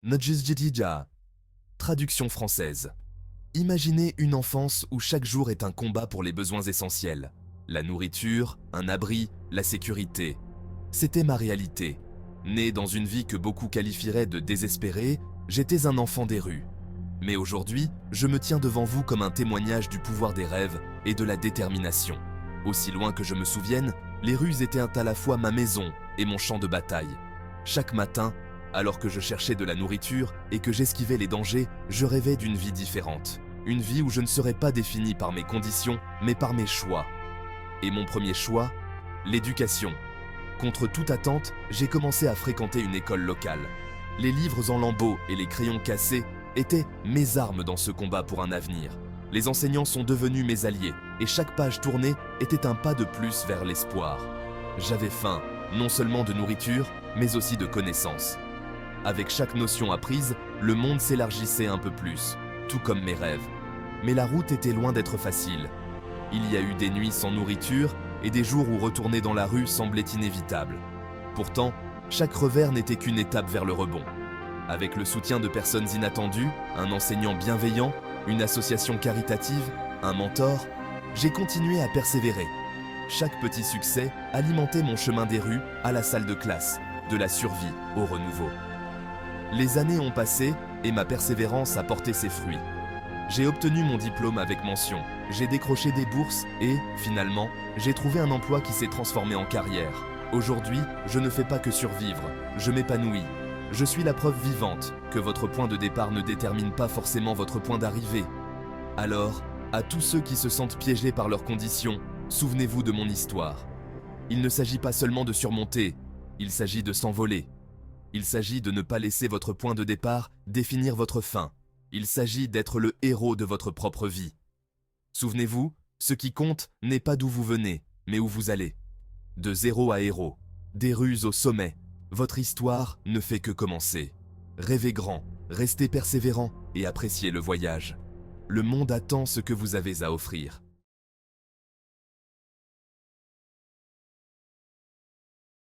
Njdjdja. Traduction française. Imaginez une enfance où chaque jour est un combat pour les besoins essentiels. La nourriture, un abri, la sécurité. C'était ma réalité. Né dans une vie que beaucoup qualifieraient de désespérée, j'étais un enfant des rues. Mais aujourd'hui, je me tiens devant vous comme un témoignage du pouvoir des rêves et de la détermination. Aussi loin que je me souvienne, les rues étaient à la fois ma maison et mon champ de bataille. Chaque matin, alors que je cherchais de la nourriture et que j'esquivais les dangers, je rêvais d'une vie différente. Une vie où je ne serais pas défini par mes conditions, mais par mes choix. Et mon premier choix, l'éducation. Contre toute attente, j'ai commencé à fréquenter une école locale. Les livres en lambeaux et les crayons cassés étaient mes armes dans ce combat pour un avenir. Les enseignants sont devenus mes alliés, et chaque page tournée était un pas de plus vers l'espoir. J'avais faim, non seulement de nourriture, mais aussi de connaissances. Avec chaque notion apprise, le monde s'élargissait un peu plus, tout comme mes rêves. Mais la route était loin d'être facile. Il y a eu des nuits sans nourriture et des jours où retourner dans la rue semblait inévitable. Pourtant, chaque revers n'était qu'une étape vers le rebond. Avec le soutien de personnes inattendues, un enseignant bienveillant, une association caritative, un mentor, j'ai continué à persévérer. Chaque petit succès alimentait mon chemin des rues à la salle de classe, de la survie au renouveau. Les années ont passé et ma persévérance a porté ses fruits. J'ai obtenu mon diplôme avec mention, j'ai décroché des bourses et, finalement, j'ai trouvé un emploi qui s'est transformé en carrière. Aujourd'hui, je ne fais pas que survivre, je m'épanouis. Je suis la preuve vivante que votre point de départ ne détermine pas forcément votre point d'arrivée. Alors, à tous ceux qui se sentent piégés par leurs conditions, souvenez-vous de mon histoire. Il ne s'agit pas seulement de surmonter, il s'agit de s'envoler. Il s'agit de ne pas laisser votre point de départ définir votre fin. Il s'agit d'être le héros de votre propre vie. Souvenez-vous, ce qui compte n'est pas d'où vous venez, mais où vous allez. De zéro à héros, des rues au sommet, votre histoire ne fait que commencer. Rêvez grand, restez persévérant et appréciez le voyage. Le monde attend ce que vous avez à offrir.